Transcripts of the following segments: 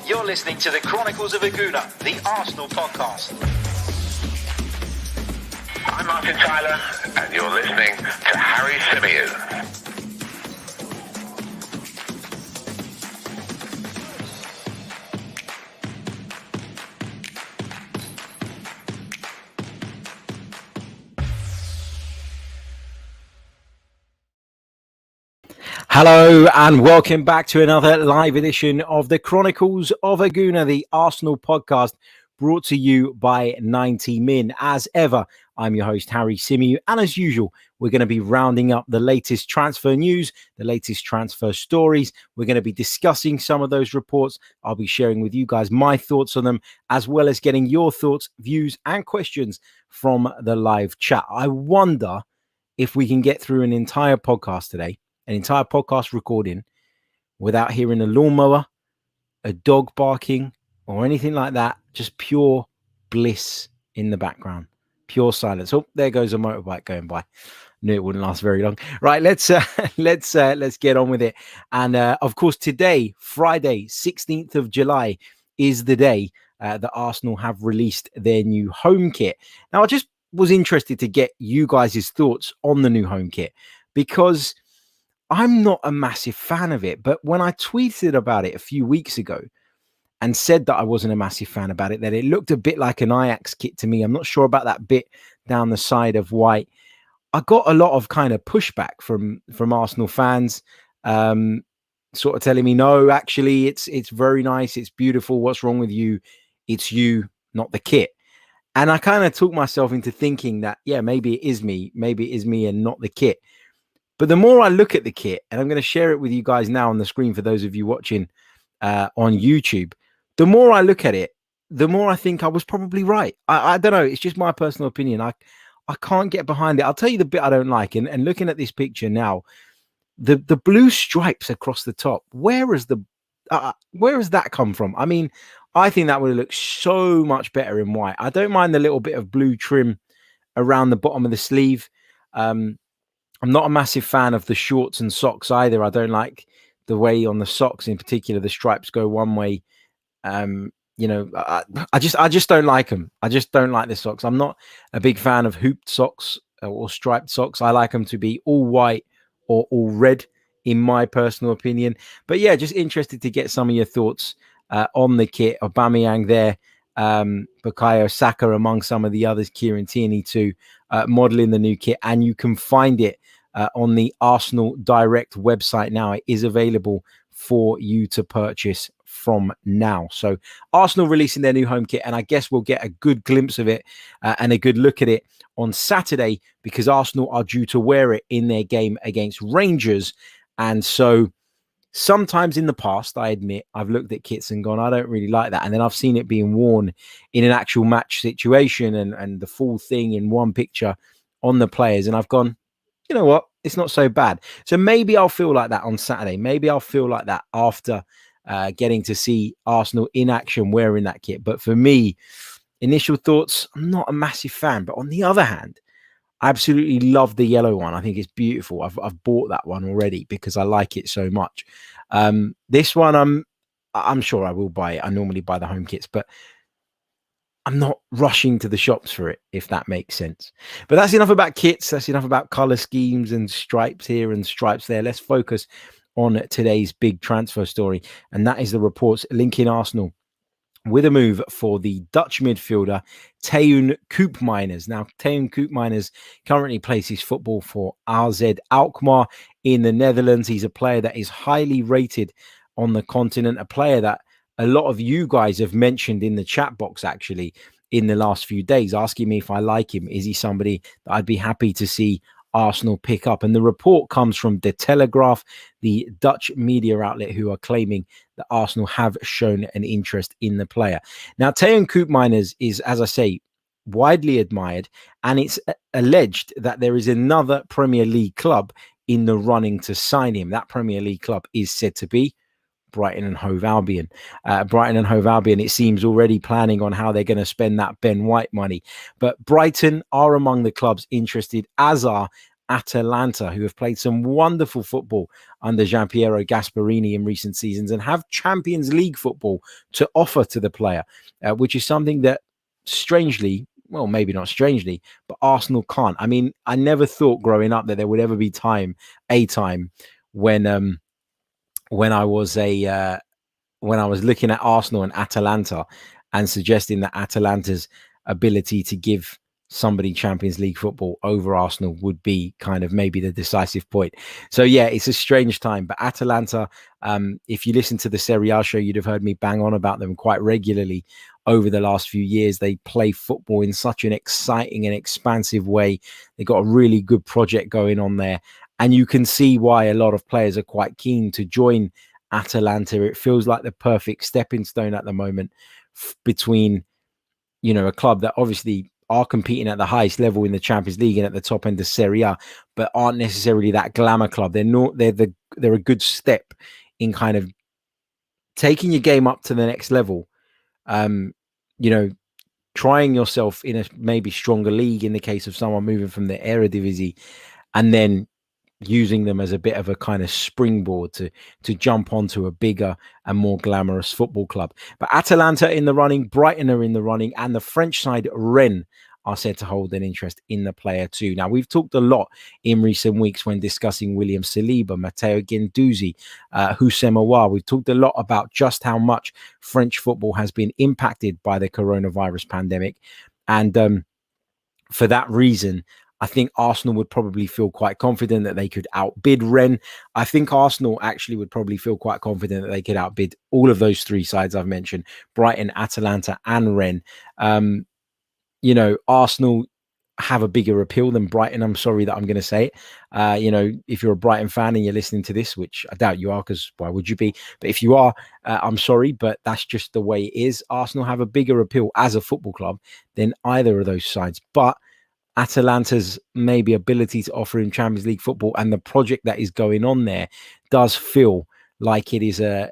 You're listening to the Chronicles of a Gooner, the Arsenal podcast. I'm Martin Tyler, and you're listening to Harry Symeou. Hello and welcome back to another live edition of the Chronicles of a Gooner, the Arsenal podcast, brought to you by 90 Min. As ever, I'm your host, Harry Symeou, and as usual, we're going to be rounding up the latest transfer news, the latest transfer stories. We're going to be discussing some of those reports. I'll be sharing with you guys my thoughts on them, as well as getting your thoughts, views, and questions from the live chat. I wonder if we can get through an entire podcast today, an entire podcast recording, without hearing a lawnmower, a dog barking, or anything like that. Just pure bliss in the background, pure silence. Oh, there goes a motorbike going by. Knew it wouldn't last very long. Right, let's get on with it. And of course, today, Friday, 16th of July, is the day that Arsenal have released their new home kit. Now, I just was interested to get you guys' thoughts on the new home kit, because I'm not a massive fan of it, but when I tweeted about it a few weeks ago and said that I wasn't a massive fan about it, that it looked a bit like an Ajax kit to me. I'm not sure about that bit down the side of white. I got a lot of kind of pushback from Arsenal fans, sort of telling me, no, actually, it's very nice. It's beautiful. What's wrong with you? It's you, not the kit. And I kind of talked myself into thinking that, yeah, maybe it is me and not the kit. But the more I look at the kit, and I'm going to share it with you guys now on the screen for those of you watching on YouTube, the more I look at it, the more I think I was probably right. I don't know. It's just my personal opinion. I can't get behind it. I'll tell you the bit I don't like. And looking at this picture now, the blue stripes across the top, where has that come from? I mean, I think that would have looked so much better in white. I don't mind the little bit of blue trim around the bottom of the sleeve. I'm not a massive fan of the shorts and socks either. I don't like the way on the socks in particular, the stripes go one way. I just don't like them. I just don't like the socks. I'm not a big fan of hooped socks or striped socks. I like them to be all white or all red, in my personal opinion. But yeah, just interested to get some of your thoughts on the kit. Aubameyang there, Bukayo Saka among some of the others, Kieran Tierney too, modeling the new kit. And you can find it on the Arsenal Direct website now. It is available for you to purchase from now. So Arsenal releasing their new home kit, and I guess we'll get a good glimpse of it and a good look at it on Saturday, because Arsenal are due to wear it in their game against Rangers. And so sometimes in the past, I admit, I've looked at kits and gone, I don't really like that. And then I've seen it being worn in an actual match situation and the full thing in one picture on the players. And I've gone, you know what? It's not so bad. So maybe I'll feel like that on Saturday. Maybe I'll feel like that after getting to see Arsenal in action wearing that kit. But for me, initial thoughts, I'm not a massive fan. But on the other hand, I absolutely love the yellow one. I think it's beautiful. I've bought that one already because I like it so much. This one, I'm sure I will buy it. I normally buy the home kits, but I'm not rushing to the shops for it, if that makes sense. But that's enough about kits. That's enough about color schemes and stripes here and stripes there. Let's focus on today's big transfer story, and that is the reports linking Arsenal with a move for the Dutch midfielder Teun Koopmeiners. Now, Teun Koopmeiners currently plays his football for AZ Alkmaar in the Netherlands. He's a player that is highly rated on the continent, a player that a lot of you guys have mentioned in the chat box, actually, in the last few days, asking me if I like him. Is he somebody that I'd be happy to see Arsenal pick up? And the report comes from De Telegraaf, the Dutch media outlet, who are claiming that Arsenal have shown an interest in the player. Now, Teun Koopmeiners is, as I say, widely admired, and it's alleged that there is another Premier League club in the running to sign him. That Premier League club is said to be Brighton and Hove Albion. Brighton and Hove Albion, it seems, already planning on how they're going to spend that Ben White money. But Brighton are among the clubs interested, as are Atalanta, who have played some wonderful football under Gianpiero Gasperini in recent seasons and have Champions League football to offer to the player, which is something that strangely, well, maybe not strangely, but Arsenal can't. I mean, I never thought growing up that there would ever be a time when I was when I was looking at Arsenal and Atalanta and suggesting that Atalanta's ability to give somebody Champions League football over Arsenal would be kind of maybe the decisive point. So yeah, it's a strange time. But Atalanta, if you listen to the Serie A show, you'd have heard me bang on about them quite regularly over the last few years. They play football in such an exciting and expansive way. They've got a really good project going on there. And you can see why a lot of players are quite keen to join Atalanta. It feels like the perfect stepping stone at the moment between, a club that obviously are competing at the highest level in the Champions League and at the top end of Serie A, but aren't necessarily that glamour club. They're a good step in kind of taking your game up to the next level. Trying yourself in a maybe stronger league in the case of someone moving from the Eredivisie, and then using them as a bit of a kind of springboard to jump onto a bigger and more glamorous football club. But Atalanta in the running, Brighton are in the running, and the French side Rennes are said to hold an interest in the player too. Now, we've talked a lot in recent weeks when discussing William Saliba, Matteo Guendouzi, Houssem Aouar. We've talked a lot about just how much French football has been impacted by the coronavirus pandemic. And for that reason, I think Arsenal would probably feel quite confident that they could outbid Rennes. I think Arsenal actually would probably feel quite confident that they could outbid all of those three sides I've mentioned, Brighton, Atalanta, and Rennes. Arsenal have a bigger appeal than Brighton. I'm sorry that I'm going to say it. If you're a Brighton fan and you're listening to this, which I doubt you are, because why would you be? But if you are, I'm sorry, but that's just the way it is. Arsenal have a bigger appeal as a football club than either of those sides. But Atalanta's maybe ability to offer him Champions League football and the project that is going on there does feel like it is a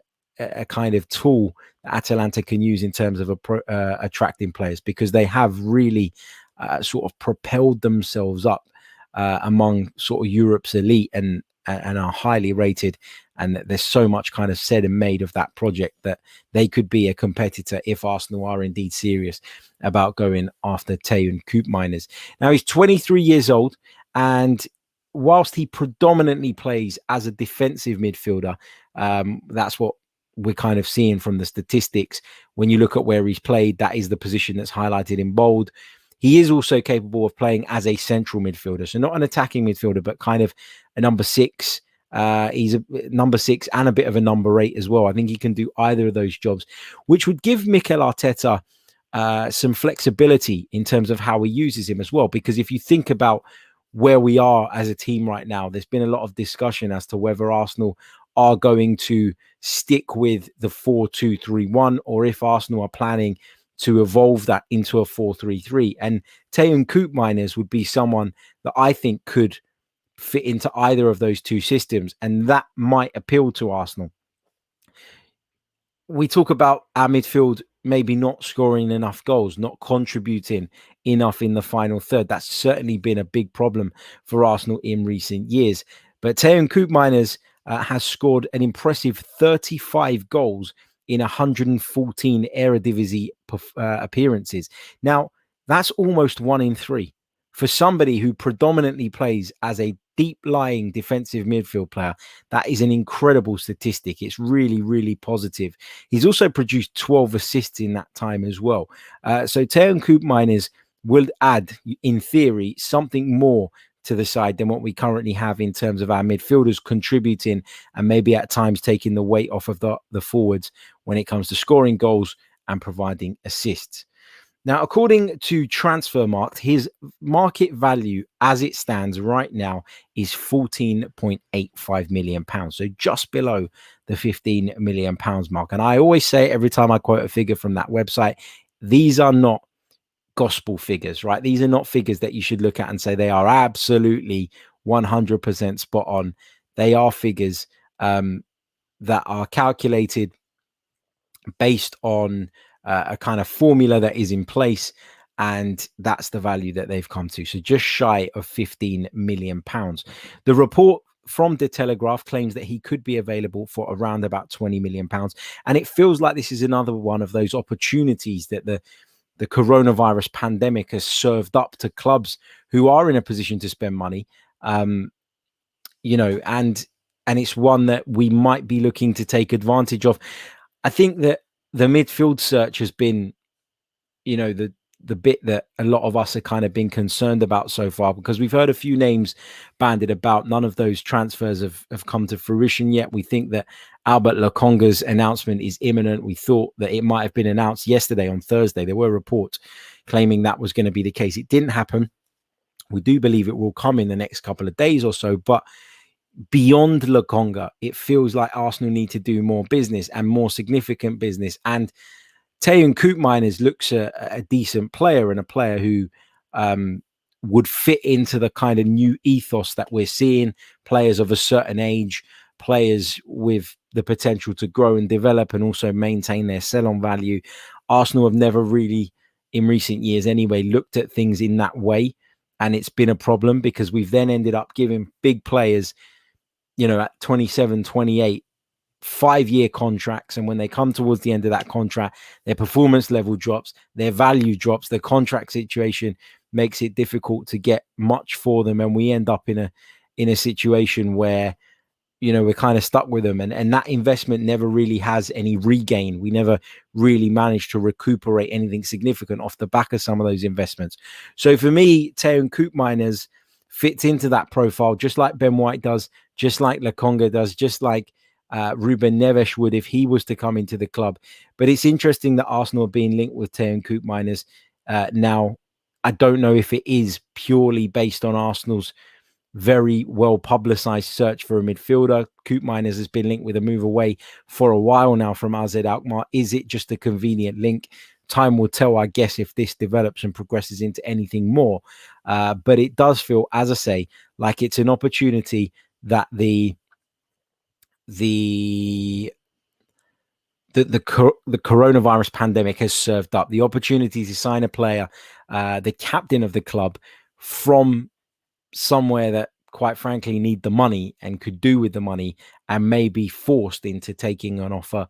kind of tool that Atalanta can use in terms of attracting players, because they have really sort of propelled themselves up among sort of Europe's elite and are highly rated. And there's so much kind of said and made of that project that they could be a competitor if Arsenal are indeed serious about going after Teun Koopmeiners. Now, he's 23 years old, and whilst he predominantly plays as a defensive midfielder, that's what we're kind of seeing from the statistics. When you look at where he's played, that is the position that's highlighted in bold. He is also capable of playing as a central midfielder, so not an attacking midfielder, but kind of a number 6. He's a number 6 and a bit of a number 8 as well. I think he can do either of those jobs, which would give Mikel Arteta some flexibility in terms of how he uses him as well. Because if you think about where we are as a team right now, there's been a lot of discussion as to whether Arsenal are going to stick with the 4-2-3-1 or if Arsenal are planning to evolve that into a 4-3-3. And Teun Koopmeiners would be someone that I think could fit into either of those two systems, and that might appeal to Arsenal. We talk about our midfield maybe not scoring enough goals, not contributing enough in the final third. That's certainly been a big problem for Arsenal in recent years. But Teun Koopmeiners has scored an impressive 35 goals in 114 Eredivisie appearances. Now, that's almost 1 in 3. For somebody who predominantly plays as a deep-lying defensive midfield player, that is an incredible statistic. It's really, really positive. He's also produced 12 assists in that time as well. So Teun Koopmeiners will add, in theory, something more to the side than what we currently have in terms of our midfielders contributing and maybe at times taking the weight off of the forwards when it comes to scoring goals and providing assists. Now, according to Transfermarkt, his market value as it stands right now is £14.85 million. So just below the £15 million mark. And I always say every time I quote a figure from that website, these are not gospel figures, right? These are not figures that you should look at and say they are absolutely 100% spot on. They are figures that are calculated based on a kind of formula that is in place And that's the value that they've come to. So just shy of £15 million. The report from the Telegraph claims that he could be available for around about £20 million. And it feels like this is another one of those opportunities that the coronavirus pandemic has served up to clubs who are in a position to spend money. You know, and it's one that we might be looking to take advantage of. I think that the midfield search has been, you know, the bit that a lot of us are kind of been concerned about so far, because we've heard a few names bandied about. None of those transfers have come to fruition yet. We think that Albert Lokonga's announcement is imminent. We thought that it might have been announced yesterday on Thursday. There were reports claiming that was going to be the case. It didn't happen. We do believe it will come in the next couple of days or so, but beyond Lokonga, it feels like Arsenal need to do more business and more significant business. And Teun Koopmeiners looks a decent player, and a player who would fit into the kind of new ethos that we're seeing. Players of a certain age, players with the potential to grow and develop and also maintain their sell-on value. Arsenal have never really, in recent years anyway, looked at things in that way. And it's been a problem because we've then ended up giving big players, you know, at 27, 28, 5-year contracts. And when they come towards the end of that contract, their performance level drops, their value drops, the contract situation makes it difficult to get much for them. And we end up in a situation where, you know, we're kind of stuck with them. And that investment never really has any regain. We never really managed to recuperate anything significant off the back of some of those investments. So for me, Teun Koopmeiners fits into that profile, just like Ben White does, just like Lokonga does, just like Ruben Neves would if he was to come into the club. But it's interesting that Arsenal are being linked with Teun Koopmeiners. Now, I don't know if it is purely based on Arsenal's very well publicized search for a midfielder. Koopmeiners has been linked with a move away for a while now from AZ Alkmaar. Is it just a convenient link? Time will tell, I guess, if this develops and progresses into anything more. But it does feel, as I say, like it's an opportunity that the coronavirus pandemic has served up. The opportunity to sign a player, the captain of the club, from somewhere that quite frankly need the money and could do with the money, and may be forced into taking an offer,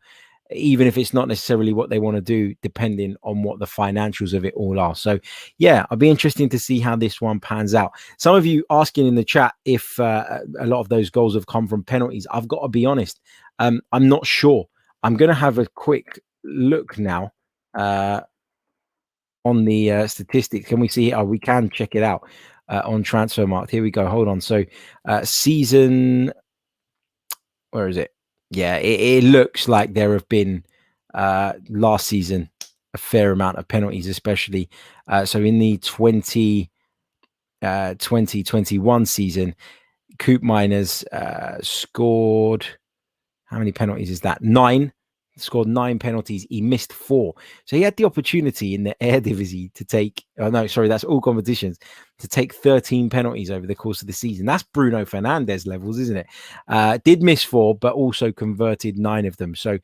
even if it's not necessarily what they want to do, depending on what the financials of it all are. So yeah, I'll be interested to see how this one pans out. Some of you asking in the chat if a lot of those goals have come from penalties. I've got to be honest, I'm not sure. I'm going to have a quick look now on the statistics. Can we see? Oh, we can check it out on Transfermarkt. Here we go. Hold on. So season, where is it? Yeah, it looks like there have been last season a fair amount of penalties, especially. So in the 2021 season, Koopmeiners scored, how many penalties is that? 9. Scored 9 penalties. He missed 4. So he had the opportunity in the Eredivisie to take, oh no, sorry, that's all competitions, to take 13 penalties over the course of the season. That's Bruno Fernandes levels, isn't it? Did miss 4, but also converted 9 of them. So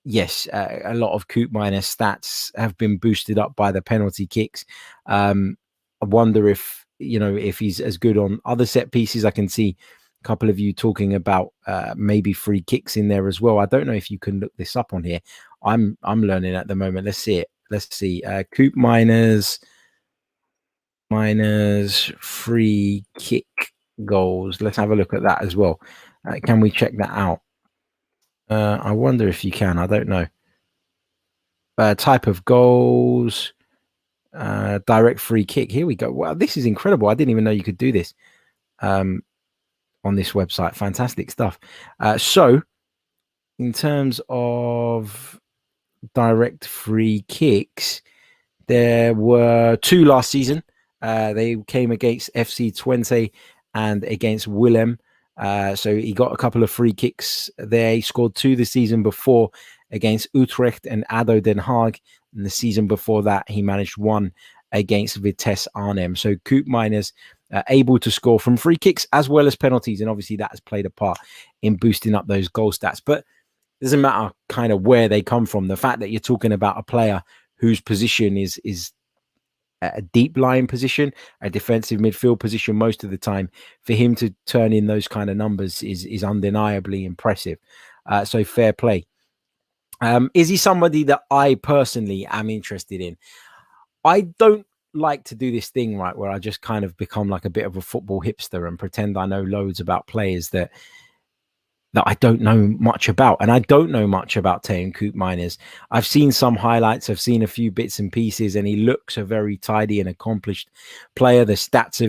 yes, a lot of Koopmeiners stats have been boosted up by the penalty kicks. I wonder if, you know, if he's as good on other set pieces. I can see a couple of you talking about maybe free kicks in there as well. I don't know if you can look this up on here. I'm learning at the moment. Let's see it. Let's see. Koopmeiners free kick goals. Let's have a look at that as well. Can we check that out? I wonder if you can. I don't know. Type of goals. Direct free kick. Here we go. Wow, this is incredible. I didn't even know you could do this. On this website. Fantastic stuff. So in terms of direct free kicks, there were 2 last season. They came against FC Twente and against Willem. So he got a couple of free kicks there. He scored 2 the season before against Utrecht and ADO Den Haag. And the season before that, he managed 1 against Vitesse Arnhem. So Koopmeiners able to score from free kicks as well as penalties. And obviously that has played a part in boosting up those goal stats. But it doesn't matter kind of where they come from. The fact that you're talking about a player whose position is a deep lying position, a defensive midfield position most of the time. For him to turn in those kind of numbers is undeniably impressive. So fair play. Is he somebody that I personally am interested in? I don't like to do this thing, right, where I just kind of become like a bit of a football hipster and pretend I know loads about players that I don't know much about. And I don't know much about Teun Koopmeiners. I've seen some highlights. I've seen a few bits and pieces, and he looks a very tidy and accomplished player. The stats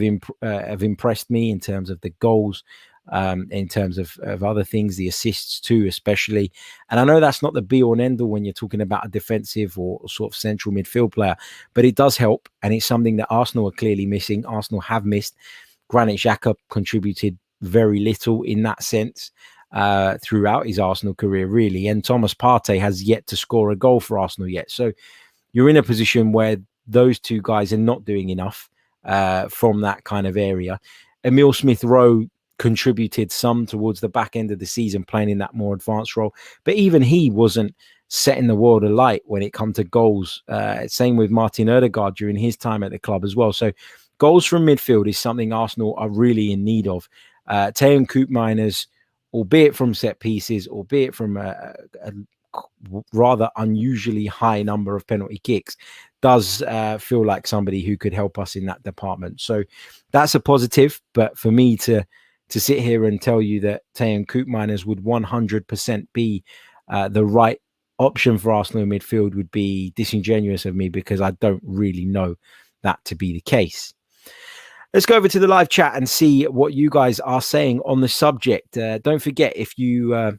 have impressed me in terms of the goals, in terms of other things, the assists too, especially. And I know that's not the be all and end all when you're talking about a defensive or sort of central midfield player, but it does help. And it's something that Arsenal are clearly missing. Arsenal have missed. Granit Xhaka contributed very little in that sense throughout his Arsenal career, really. And Thomas Partey has yet to score a goal for Arsenal yet. So you're in a position where those two guys are not doing enough from that kind of area. Emile Smith-Rowe contributed some towards the back end of the season, playing in that more advanced role. But even he wasn't setting the world alight when it comes to goals. Same with Martin Ødegaard during his time at the club as well. So goals from midfield is something Arsenal are really in need of. Teun Koopmeiners, albeit from set pieces, albeit from a rather unusually high number of penalty kicks, does feel like somebody who could help us in that department. So that's a positive. But for me to sit here and tell you that Teun Koopmeiners would 100% be the right option for Arsenal in midfield would be disingenuous of me, because I don't really know that to be the case. Let's go over to the live chat and see what you guys are saying on the subject. Don't forget, if you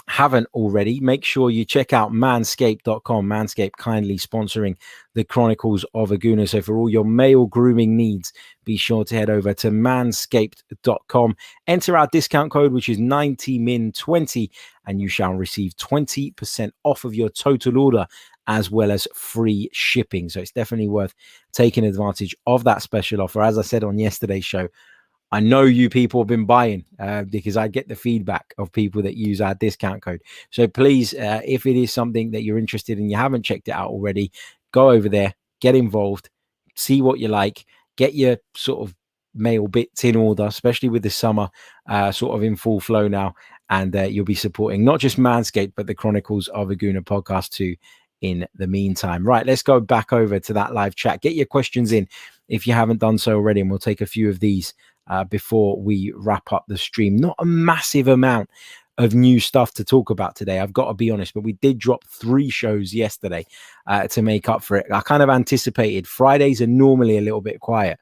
haven't already, make sure you check out manscaped.com. Manscaped kindly sponsoring the Chronicles of a Gooner. So for all your male grooming needs, be sure to head over to manscaped.com. Enter our discount code, which is 90min20, and you shall receive 20% off of your total order, as well as free shipping. So it's definitely worth taking advantage of that special offer. As I said on yesterday's show, I know you people have been buying because I get the feedback of people that use our discount code. So please, if it is something that you're interested in, you haven't checked it out already, go over there, get involved, see what you like, get your sort of male bits in order, especially with the summer sort of in full flow now. And you'll be supporting not just Manscaped, but the Chronicles of a Gooner podcast too in the meantime. Right, let's go back over to that live chat. Get your questions in if you haven't done so already, and we'll take a few of these before we wrap up the stream. Not a massive amount of new stuff to talk about today, I've got to be honest, but we did drop 3 shows yesterday to make up for it. I kind of anticipated Fridays are normally a little bit quiet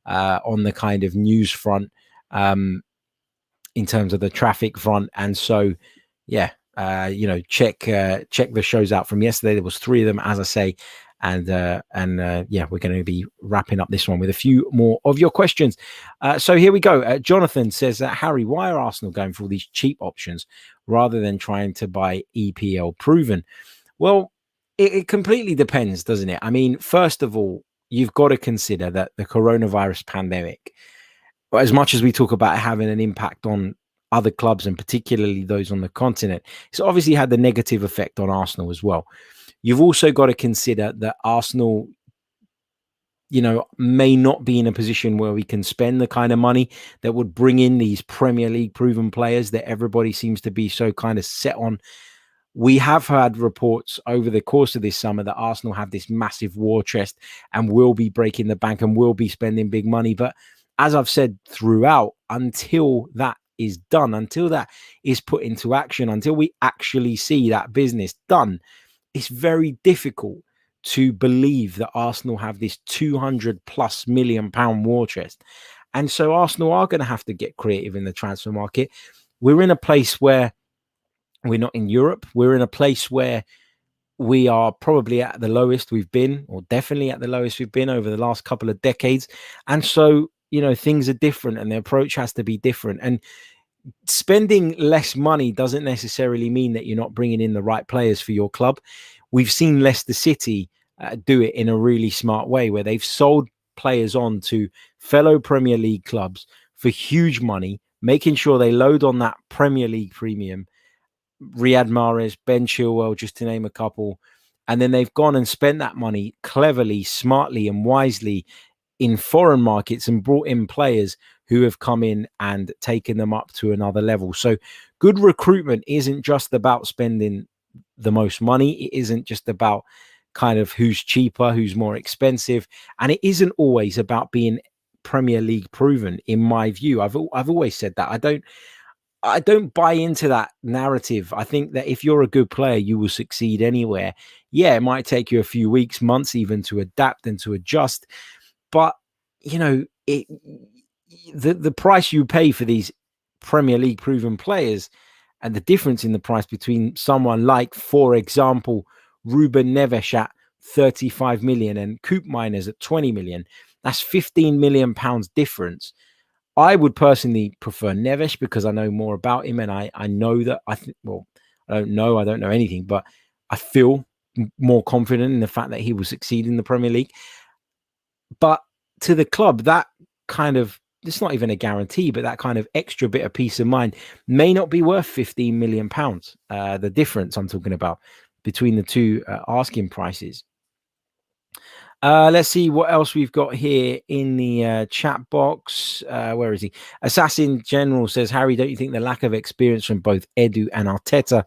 on the kind of news front in terms of the traffic front. And so, yeah, check the shows out from yesterday. There was 3 of them, as I say. And yeah, we're going to be wrapping up this one with a few more of your questions. So here we go. Jonathan says, Harry, why are Arsenal going for all these cheap options rather than trying to buy EPL proven? Well, it completely depends, doesn't it? I mean, first of all, you've got to consider that the coronavirus pandemic, as much as we talk about having an impact on other clubs and particularly those on the continent, it's obviously had the negative effect on Arsenal as well. You've also got to consider that Arsenal, may not be in a position where we can spend the kind of money that would bring in these Premier League proven players that everybody seems to be so kind of set on. We have had reports over the course of this summer that Arsenal have this massive war chest and will be breaking the bank and will be spending big money. But as I've said throughout, until that is done, until that is put into action, until we actually see that business done, it's very difficult to believe that Arsenal have this 200+ million pound war chest. And so Arsenal are going to have to get creative in the transfer market. We're in a place where we're not in Europe. We're in a place where we are probably at the lowest we've been, or definitely at the lowest we've been over the last couple of decades. And so, things are different and the approach has to be different. And spending less money doesn't necessarily mean that you're not bringing in the right players for your club. We've seen Leicester City do it in a really smart way, where they've sold players on to fellow Premier League clubs for huge money, making sure they load on that Premier League premium. Riyad Mahrez, Ben Chilwell, just to name a couple. And then they've gone and spent that money cleverly, smartly, and wisely in foreign markets and brought in players who have come in and taken them up to another level. So good recruitment isn't just about spending the most money. It isn't just about kind of who's cheaper, who's more expensive. And it isn't always about being Premier League proven, in my view. I've always said that. I don't buy into that narrative. I think that if you're a good player, you will succeed anywhere. Yeah, it might take you a few weeks, months even to adapt and to adjust. But, you know, the price you pay for these Premier League proven players and the difference in the price between someone like, for example, Ruben Neves at 35 million and Koopmeiners at 20 million, that's 15 million pounds difference. I would personally prefer Neves because I know more about him, and I know that I don't know anything, but I feel more confident in the fact that he will succeed in the Premier League. But to the club, that kind of, it's not even a guarantee, but that kind of extra bit of peace of mind may not be worth 15 million pounds. The difference I'm talking about between the two asking prices. Let's see what else we've got here in the chat box. Where is he? Assassin General says, Harry, don't you think the lack of experience from both Edu and Arteta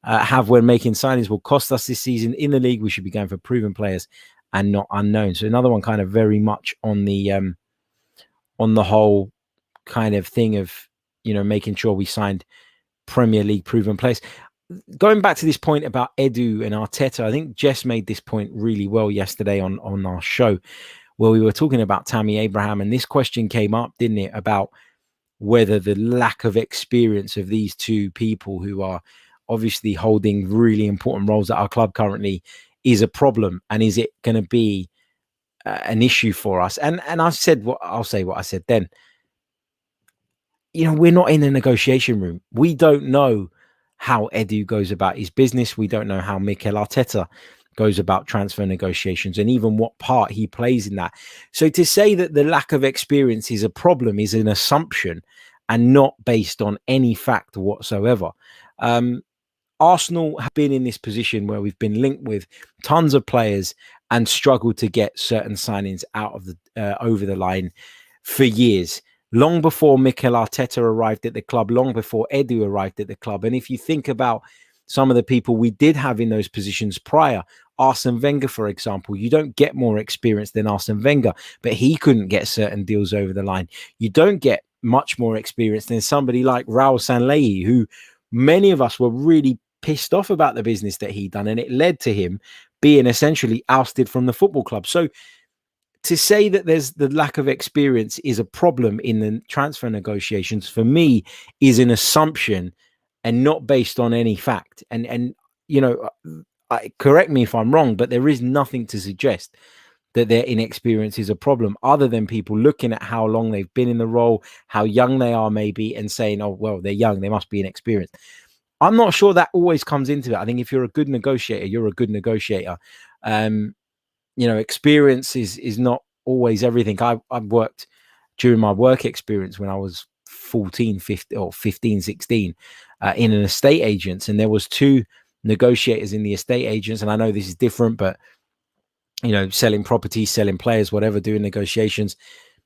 have when making signings will cost us this season? In the league, we should be going for proven players and not unknown. So another one kind of very much on the whole kind of thing of, you know, making sure we signed Premier League proven players. Going back to this point about Edu and Arteta, I think Jess made this point really well yesterday on our show where we were talking about Tammy Abraham, and this question came up, didn't it, about whether the lack of experience of these two people who are obviously holding really important roles at our club currently is a problem, and is it going to be an issue for us? And I've said I'll say what I said then. You know, we're not in a negotiation room. We don't know how Edu goes about his business. We don't know how Mikel Arteta goes about transfer negotiations and even what part he plays in that. So to say that the lack of experience is a problem is an assumption and not based on any fact whatsoever. Arsenal have been in this position where we've been linked with tons of players and struggled to get certain signings out of the over the line for years, long before Mikel Arteta arrived at the club, long before Edu arrived at the club. And if you think about some of the people we did have in those positions prior, Arsene Wenger, for example, you don't get more experience than Arsene Wenger, but he couldn't get certain deals over the line. You don't get much more experience than somebody like Raul Sanllehi, who many of us were really pissed off about the business that he'd done, and it led to him being essentially ousted from the football club. So to say that there's the lack of experience is a problem in the transfer negotiations, for me, is an assumption and not based on any fact. And you know, correct me if I'm wrong, but there is nothing to suggest that their inexperience is a problem other than people looking at how long they've been in the role, how young they are maybe, and saying, oh, well, they're young, they must be inexperienced. I'm not sure that always comes into it. I think if you're a good negotiator, you're a good negotiator. You know, experience is not always everything. I've worked during my work experience when I was 14, 15, or 15, 16 in an estate agent, and there was two negotiators in the estate agents. And I know this is different, but, you know, selling properties, selling players, whatever, doing negotiations.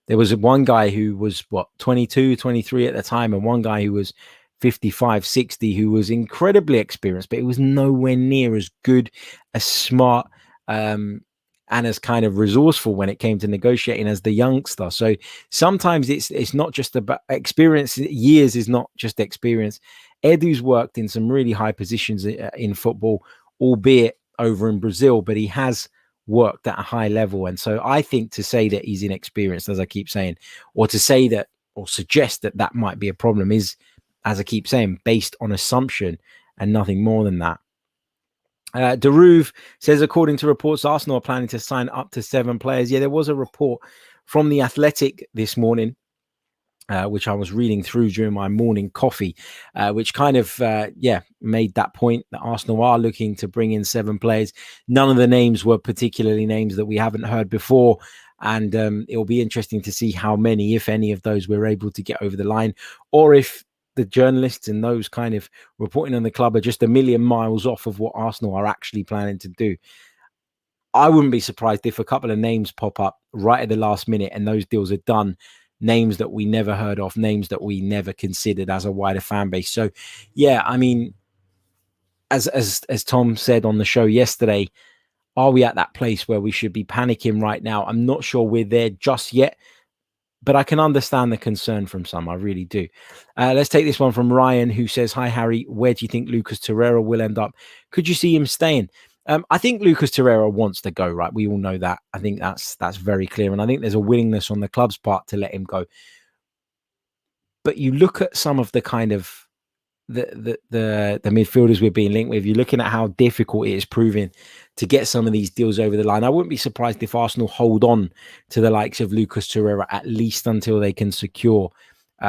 There was one guy who was 22, 23 at the time, and one guy who was 55, 60, who was incredibly experienced, but it was nowhere near as good, as smart, and as kind of resourceful when it came to negotiating as the youngster. So sometimes it's not just about experience. Years is not just experience. Edu's worked in some really high positions in football, albeit over in Brazil, but he has worked at a high level. And so I think to say that he's inexperienced, as I keep saying, or to say that or suggest that that might be a problem is, as I keep saying, based on assumption and nothing more than that. Dhruv says, according to reports, Arsenal are planning to sign up to 7 players. Yeah, there was a report from the Athletic this morning, which I was reading through during my morning coffee, which kind of, made that point that Arsenal are looking to bring in 7 players. None of the names were particularly names that we haven't heard before. And it'll be interesting to see how many, if any, of those we're able to get over the line, or if the journalists and those kind of reporting on the club are just a million miles off of what Arsenal are actually planning to do. I wouldn't be surprised if a couple of names pop up right at the last minute and those deals are done. Names that we never heard of, names that we never considered as a wider fan base. So, yeah, I mean, as Tom said on the show yesterday, are we at that place where we should be panicking right now? I'm not sure we're there just yet, but I can understand the concern from some. I really do. Let's take this one from Ryan, who says, "Hi, Harry. Where do you think Lucas Torreira will end up? Could you see him staying?" I think Lucas Torreira wants to go, right? We all know that. I think that's very clear. And I think there's a willingness on the club's part to let him go. But you look at some of the kind of the midfielders we're being linked with, you're looking at how difficult it is proving to get some of these deals over the line. I wouldn't be surprised if Arsenal hold on to the likes of Lucas Torreira at least until they can secure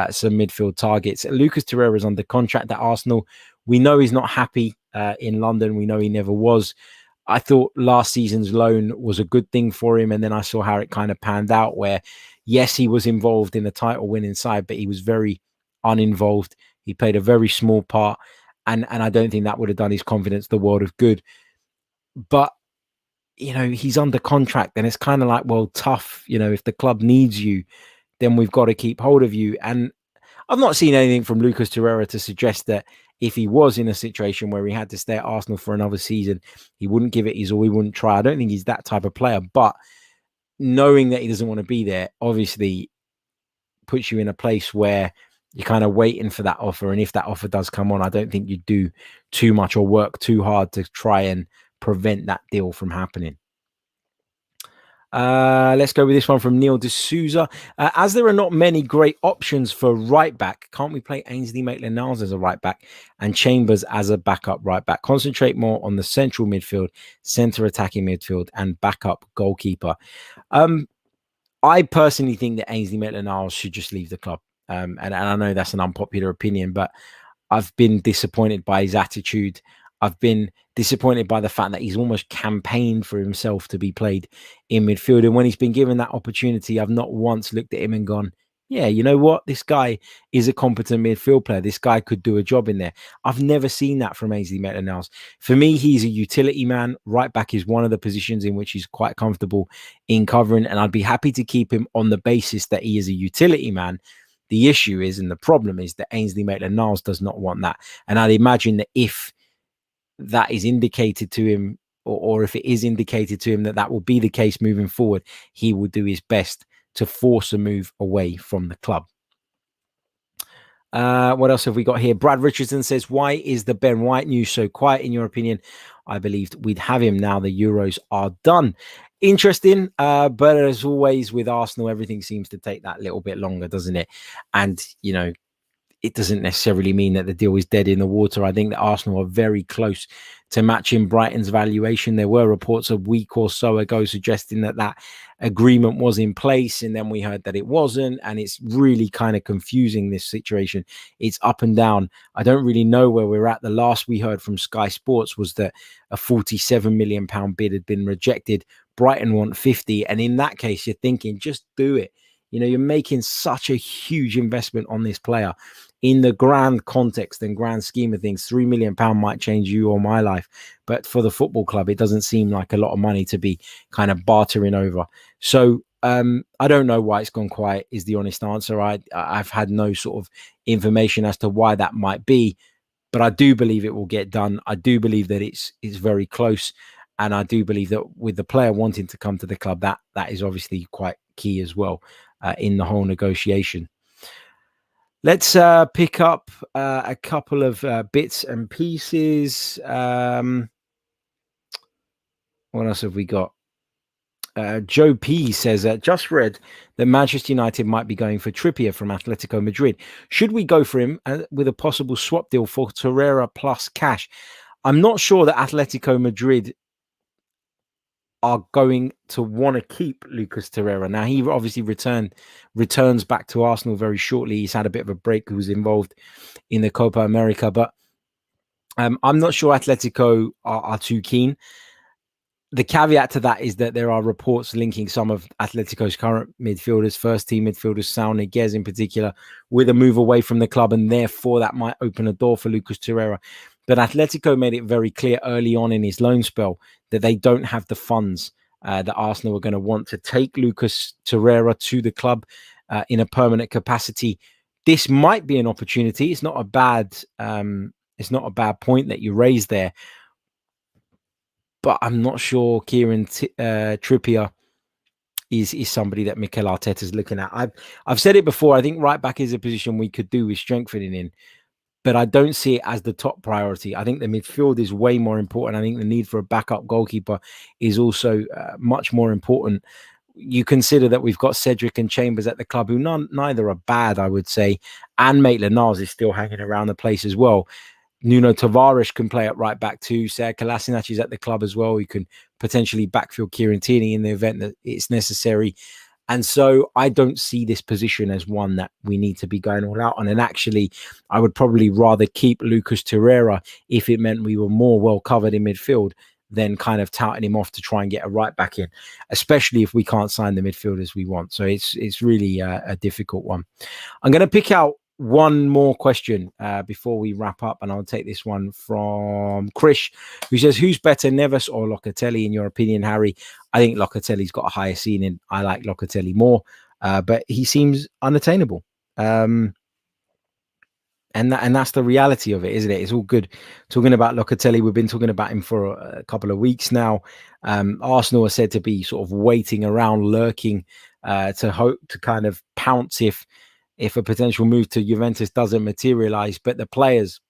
some midfield targets. Lucas Torreira is under contract at Arsenal. We know he's not happy in London. We know he never was. I thought last season's loan was a good thing for him. And then I saw how it kind of panned out where, yes, he was involved in the title winning side, but he was very uninvolved. He played a very small part. And I don't think that would have done his confidence the world of good. But, you know, he's under contract and it's kind of like, well, tough. You know, if the club needs you, then we've got to keep hold of you. And I've not seen anything from Lucas Torreira to suggest that if he was in a situation where he had to stay at Arsenal for another season, he wouldn't give it his all, he wouldn't try. I don't think he's that type of player, but knowing that he doesn't want to be there obviously puts you in a place where you're kind of waiting for that offer. And if that offer does come on, I don't think you do too much or work too hard to try and prevent that deal from happening. Let's go with this one from Neil D'Souza. As there are not many great options for right back, can't we play Ainsley Maitland-Niles as a right back and Chambers as a backup right back? Concentrate more on the central midfield, centre attacking midfield, and backup goalkeeper. I personally think that Ainsley Maitland-Niles should just leave the club. And I know that's an unpopular opinion, but I've been disappointed by his attitude. I've been disappointed by the fact that he's almost campaigned for himself to be played in midfield. And when he's been given that opportunity, I've not once looked at him and gone, yeah, you know what? This guy is a competent midfield player. This guy could do a job in there. I've never seen that from Ainsley Maitland-Niles. For me, he's a utility man. Right back is one of the positions in which he's quite comfortable in covering. And I'd be happy to keep him on the basis that he is a utility man. The issue is, and the problem is, that Ainsley Maitland-Niles does not want that. And I'd imagine that if that is indicated to him, or if it is indicated to him that that will be the case moving forward, he will do his best to force a move away from the club. What else have we got here? Brad Richardson says, why is the Ben White news so quiet in your opinion? I believed we'd have him now the Euros are done. Interesting, but as always with Arsenal, everything seems to take that little bit longer, doesn't it? And, you know, it doesn't necessarily mean that the deal is dead in the water. I think that Arsenal are very close to matching Brighton's valuation. There were reports a week or so ago suggesting that that agreement was in place, and then we heard that it wasn't, and it's really kind of confusing, this situation. It's up and down. I don't really know where we're at. The last we heard from Sky Sports was that a £47 million bid had been rejected. Brighton want 50, and in that case, you're thinking, just do it. You know, you're making such a huge investment on this player. In the grand context and grand scheme of things, £3 million might change you or my life. But for the football club, it doesn't seem like a lot of money to be kind of bartering over. So I don't know why it's gone quiet is the honest answer. I've had no sort of information as to why that might be. But I do believe it will get done. I do believe that it's very close. And I do believe that with the player wanting to come to the club, that is obviously quite key as well in the whole negotiation. Let's pick up a couple of bits and pieces. What else have we got? Joe P says, just read that Manchester United might be going for Trippier from Atletico Madrid. Should we go for him with a possible swap deal for Torreira plus cash? I'm not sure that Atletico Madrid are going to want to keep Lucas Torreira. Now, he obviously returns back to Arsenal very shortly. He's had a bit of a break. He was involved in the Copa America, but I'm not sure Atletico are too keen. the caveat to that is that there are reports linking some of Atletico's current midfielders, first team midfielders, Symeou, Neves in particular, with a move away from the club, and therefore that might open a door for Lucas Torreira. But Atletico made it very clear early on in his loan spell that they don't have the funds that Arsenal are going to want to take Lucas Torreira to the club in a permanent capacity. This might be an opportunity. It's not a bad point that you raised there. But I'm not sure Trippier is somebody that Mikel Arteta is looking at. I've said it before. I think right back is a position we could do with strengthening in, but I don't see it as the top priority. I think the midfield is way more important. I think the need for a backup goalkeeper is also much more important. You consider that we've got Cedric and Chambers at the club, who neither are bad, I would say, and Maitland-Niles is still hanging around the place as well. Nuno Tavares can play at right back too. Sead Kolasinac is at the club as well. He can potentially backfill Kieran Tierney in the event that it's necessary. And so I don't see this position as one that we need to be going all out on. And actually, I would probably rather keep Lucas Torreira if it meant we were more well covered in midfield than kind of touting him off to try and get a right back in, especially if we can't sign the midfielders we want. So it's really a difficult one. I'm going to pick out one more question before we wrap up, and I'll take this one from Krish, who says, who's better, Neves or Locatelli in your opinion, Harry? I think Locatelli's got a higher ceiling. I like Locatelli more, but he seems unattainable. And that's the reality of it, isn't it? It's all good talking about Locatelli. We've been talking about him for a couple of weeks now. Arsenal are said to be sort of waiting around, lurking to hope to kind of pounce if a potential move to Juventus doesn't materialize. But the players,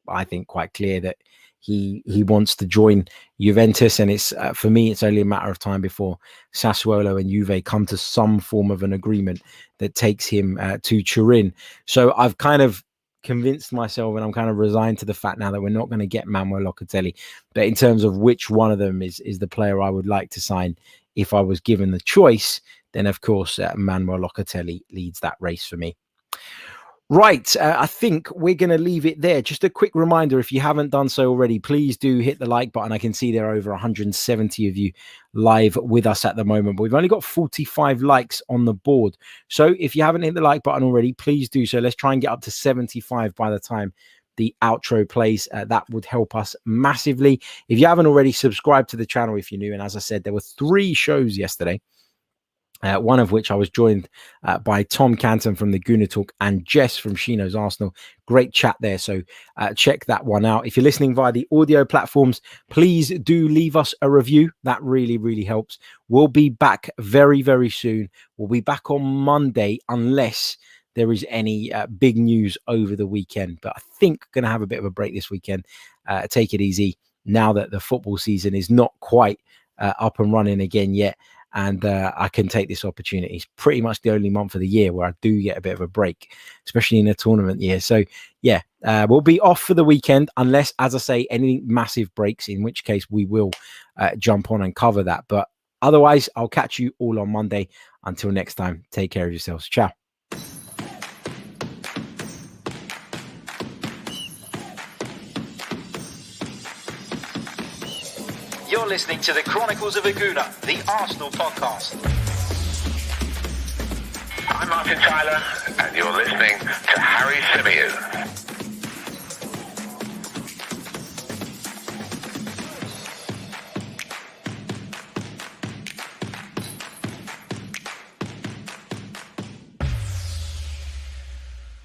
I think, quite clear that he wants to join Juventus, and it's for me, it's only a matter of time before Sassuolo and Juve come to some form of an agreement that takes him to Turin. So I've kind of convinced myself, and I'm kind of resigned to the fact now that we're not going to get Manuel Locatelli. But in terms of which one of them is the player I would like to sign if I was given the choice, then of course Manuel Locatelli leads that race for me. Right, I think we're going to leave it there. Just a quick reminder, if you haven't done so already, please do hit the like button. I can see there are over 170 of you live with us at the moment, but we've only got 45 likes on the board. So if you haven't hit the like button already, please do so. Let's try and get up to 75 by the time the outro plays. That would help us massively. If you haven't already, subscribe to the channel if you're new. And as I said, there were 3 shows yesterday. One of which I was joined by Tom Canton from the Gooner Talk and Jess from Shino's Arsenal. Great chat there. So check that one out. If you're listening via the audio platforms, please do leave us a review. That really, really helps. We'll be back very, very soon. We'll be back on Monday unless there is any big news over the weekend. But I think going to have a bit of a break this weekend. Take it easy now that the football season is not quite up and running again yet. And I can take this opportunity. It's pretty much the only month of the year where I do get a bit of a break, especially in a tournament year. So, yeah, we'll be off for the weekend unless, as I say, any massive breaks, in which case we will jump on and cover that. But otherwise, I'll catch you all on Monday. Until next time, take care of yourselves. Ciao. You're listening to the Chronicles of a Gooner, the Arsenal podcast. I'm Martin Tyler, and you're listening to Harry Symeou.